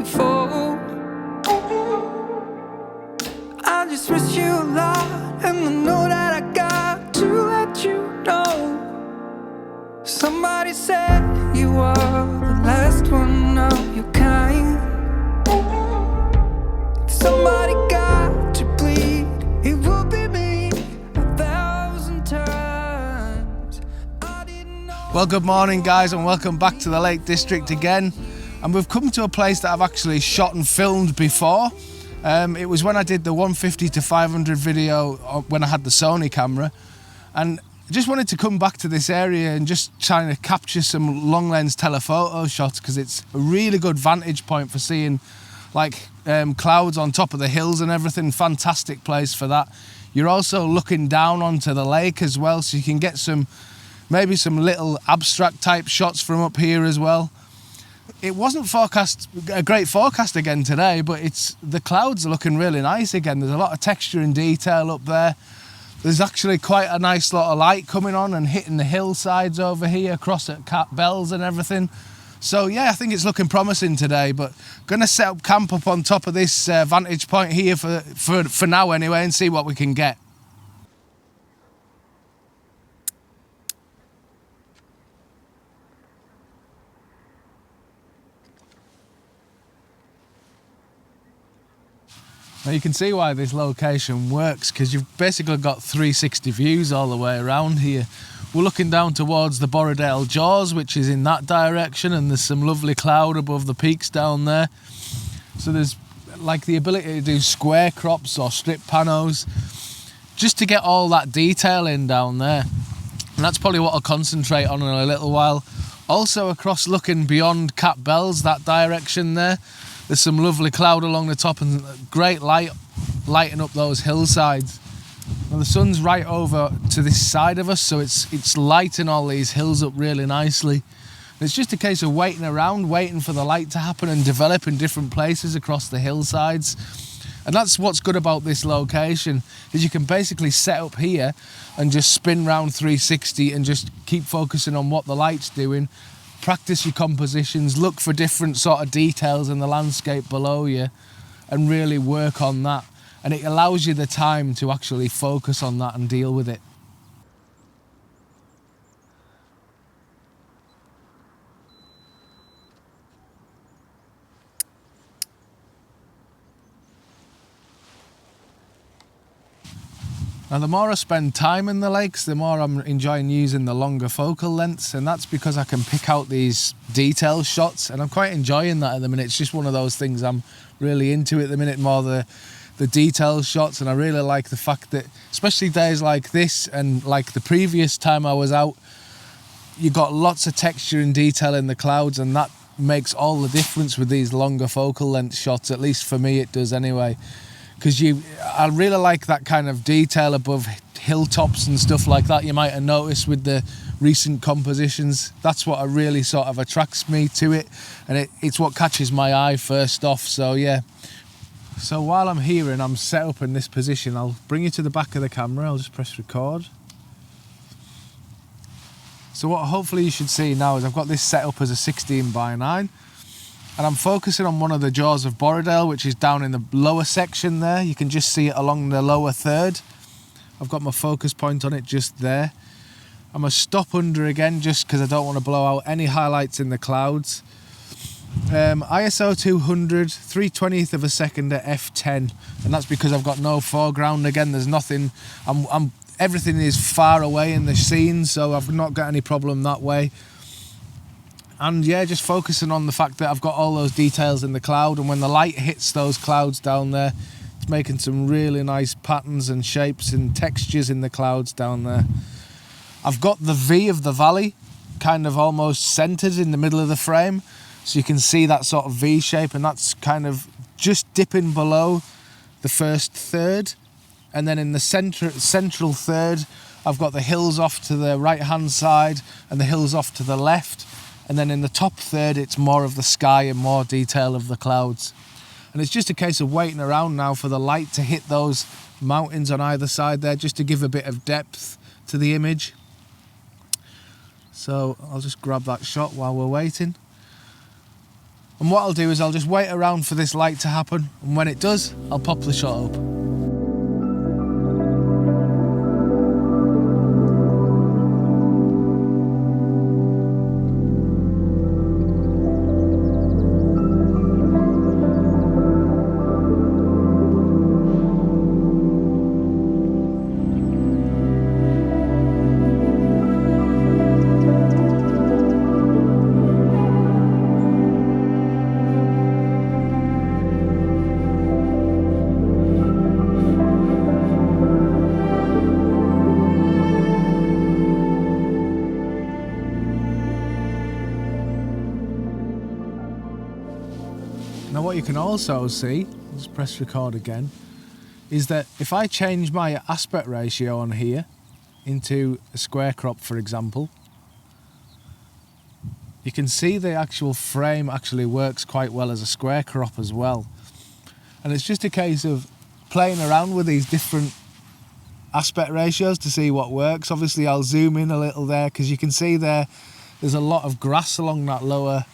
before. I just miss you a lot, and I know that I got to let you know. Somebody said you are the last one of your kind. Somebody got to bleed, it would be me 1,000 times. I didn't know. Well, good morning guys, and welcome back to the Lake District again. And we've come to a place that I've actually shot and filmed before. It was when I did the 150 to 500 video when I had the Sony camera, and I just wanted to come back to this area and just trying to capture some long lens telephoto shots, because it's a really good vantage point for seeing like clouds on top of the hills and everything. Fantastic place for that. You're also looking down onto the lake as well, so you can get maybe some little abstract type shots from up here as well. It wasn't a great forecast again today, but the clouds are looking really nice again. There's a lot of texture and detail up there. There's actually quite a nice lot of light coming on and hitting the hillsides over here, across at Cat Bells and everything. So yeah, I think it's looking promising today, but gonna set up camp up on top of this vantage point here for now anyway, and see what we can get. Now you can see why this location works, because you've basically got 360 views all the way around here. We're looking down towards the Borrowdale Jaws, which is in that direction, and there's some lovely cloud above the peaks down there. So there's like the ability to do square crops or strip panos, just to get all that detail in down there. And that's probably what I'll concentrate on in a little while. Also across looking beyond Cat Bells, that direction there, there's some lovely cloud along the top and great light lighting up those hillsides. Now the sun's right over to this side of us, so it's lighting all these hills up really nicely. And it's just a case of waiting around, waiting for the light to happen and develop in different places across the hillsides. And that's what's good about this location, is you can basically set up here and just spin round 360 and just keep focusing on what the light's doing. Practice your compositions, look for different sort of details in the landscape below you, and really work on that. And it allows you the time to actually focus on that and deal with it. Now the more I spend time in the lakes, the more I'm enjoying using the longer focal lengths, and that's because I can pick out these detail shots, and I'm quite enjoying that at the minute. It's just one of those things I'm really into at the minute, more the detail shots. And I really like the fact that, especially days like this and like the previous time I was out, you got lots of texture and detail in the clouds, and that makes all the difference with these longer focal length shots. At least for me it does anyway. Because I really like that kind of detail above hilltops and stuff like that. You might have noticed with the recent compositions. That's what really sort of attracts me to it, and it's what catches my eye first off. So yeah. So while I'm here and I'm set up in this position, I'll bring you to the back of the camera. I'll just press record. So what hopefully you should see now is I've got this set up as a 16:9. And I'm focusing on one of the jaws of Borrowdale, which is down in the lower section there. You can just see it along the lower third. I've got my focus point on it just there. I'm going to stop under again, just because I don't want to blow out any highlights in the clouds. ISO 200, 3/20th of a second at f10. And that's because I've got no foreground again. There's nothing, everything is far away in the scene, so I've not got any problem that way. And yeah, just focusing on the fact that I've got all those details in the cloud, and when the light hits those clouds down there, it's making some really nice patterns and shapes and textures in the clouds down there. I've got the V of the valley kind of almost centered in the middle of the frame, so you can see that sort of V shape, and that's kind of just dipping below the first third. And then in the central third, I've got the hills off to the right hand side and the hills off to the left. And then in the top third, it's more of the sky and more detail of the clouds. And it's just a case of waiting around now for the light to hit those mountains on either side there, just to give a bit of depth to the image. So I'll just grab that shot while we're waiting. And what I'll do is I'll just wait around for this light to happen, and when it does, I'll pop the shot up. Now what you can also see, just press record again, is that if I change my aspect ratio on here into a square crop, for example, you can see the actual frame actually works quite well as a square crop as well. And it's just a case of playing around with these different aspect ratios to see what works. Obviously I'll zoom in a little there because you can see there's a lot of grass along that lower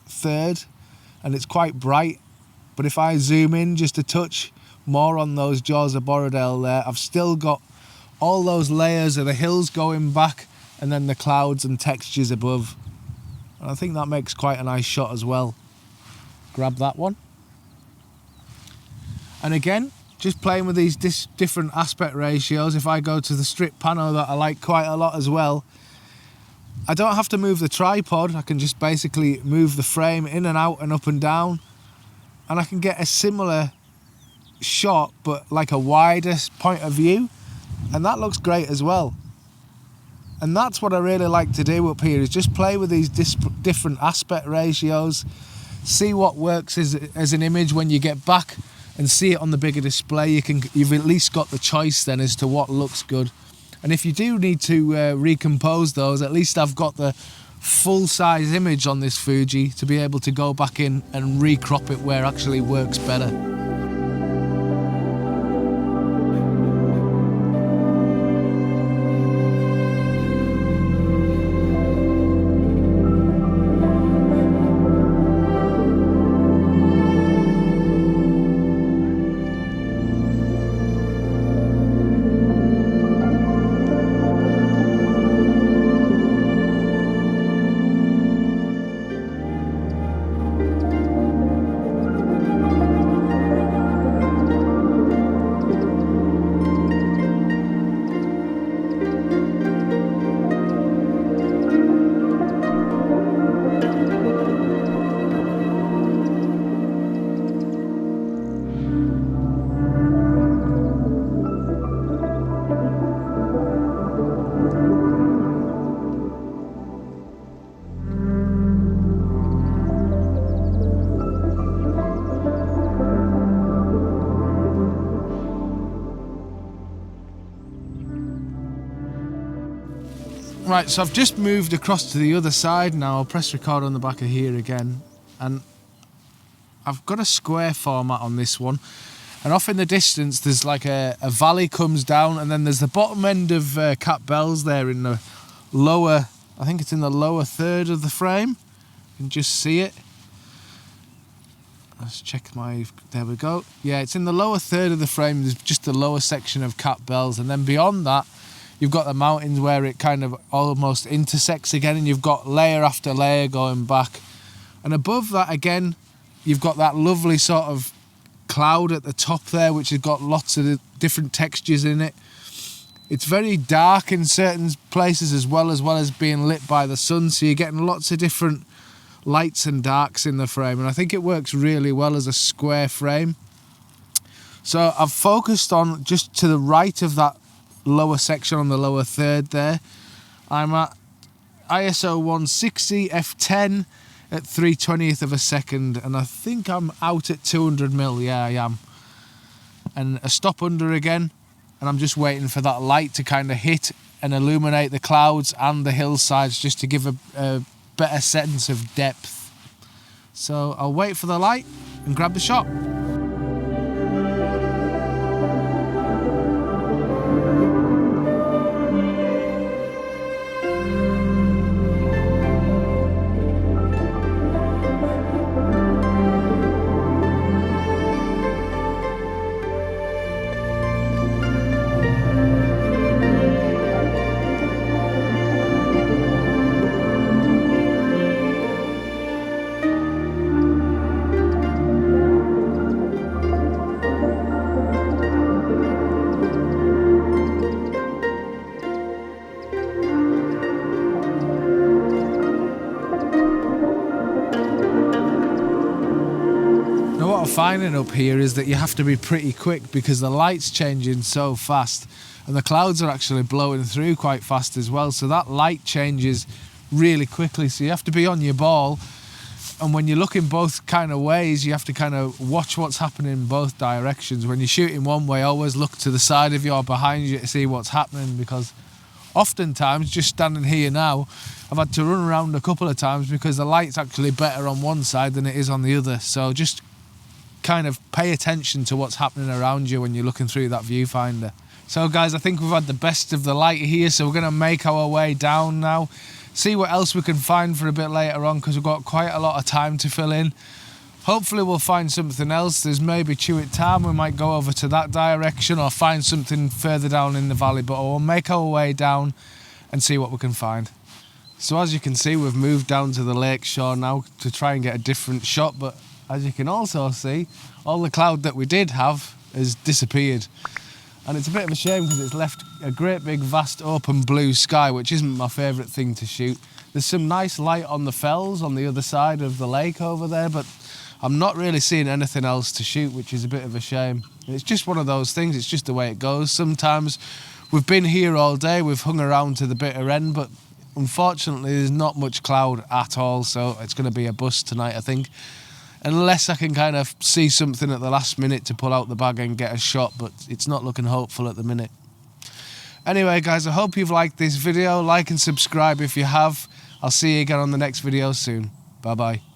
third, and it's quite bright. But if I zoom in just a touch more on those jaws of Borrowdale there, I've still got all those layers of the hills going back and then the clouds and textures above. And I think that makes quite a nice shot as well. Grab that one. And again, just playing with these different aspect ratios. If I go to the strip pano that I like quite a lot as well, I don't have to move the tripod. I can just basically move the frame in and out and up and down, and I can get a similar shot but like a wider point of view, and that looks great as well. And that's what I really like to do up here, is just play with these different aspect ratios, see what works as an image. When you get back and see it on the bigger display, you've at least got the choice then as to what looks good. And if you do need to recompose those, at least I've got the full-size image on this Fuji to be able to go back in and recrop it where it actually works better. Right, so I've just moved across to the other side now. I'll press record on the back of here again, and I've got a square format on this one, and off in the distance there's like a valley comes down, and then there's the bottom end of Cat Bells there in the lower, I think it's in the lower third of the frame. You can just see it. Let's check there we go. Yeah, it's in the lower third of the frame. There's just the lower section of Cat Bells, and then beyond that you've got the mountains where it kind of almost intersects again, and you've got layer after layer going back. And above that again, you've got that lovely sort of cloud at the top there, which has got lots of different textures in it. It's very dark in certain places as well as being lit by the sun, so you're getting lots of different lights and darks in the frame, and I think it works really well as a square frame. So I've focused on just to the right of that lower section on the lower third there. I'm at ISO 160 f10 at 3/20th of a second, and I think I'm out at 200mm. Yeah, I am. And a stop under again, and I'm just waiting for that light to kind of hit and illuminate the clouds and the hillsides, just to give a better sense of depth. So I'll wait for the light and grab the shot. what I'm finding up here is that you have to be pretty quick because the light's changing so fast and the clouds are actually blowing through quite fast as well, so that light changes really quickly, so you have to be on your ball. And when you look in both kind of ways, you have to kind of watch what's happening in both directions. When you're shooting one way, always look to the side of you or behind you to see what's happening, because oftentimes, just standing here now, I've had to run around a couple of times because the light's actually better on one side than it is on the other. So just kind of pay attention to what's happening around you when you're looking through that viewfinder. So guys, I think we've had the best of the light here, so we're going to make our way down now, see what else we can find for a bit later on, because we've got quite a lot of time to fill in. Hopefully we'll find something else. There's maybe Chewett Tarn, we might go over to that direction or find something further down in the valley, but we'll make our way down and see what we can find. So as you can see, we've moved down to the lake shore now to try and get a different shot, but as you can also see, all the cloud that we did have has disappeared. And it's a bit of a shame because it's left a great big vast open blue sky, which isn't my favourite thing to shoot. There's some nice light on the fells on the other side of the lake over there, but I'm not really seeing anything else to shoot, which is a bit of a shame. It's just one of those things, it's just the way it goes. Sometimes we've been here all day, we've hung around to the bitter end, but unfortunately there's not much cloud at all, so it's going to be a bust tonight, I think. Unless I can kind of see something at the last minute to pull out the bag and get a shot, but it's not looking hopeful at the minute. Anyway guys, I hope you've liked this video. Like and subscribe if you have. I'll see you again on the next video soon. Bye bye.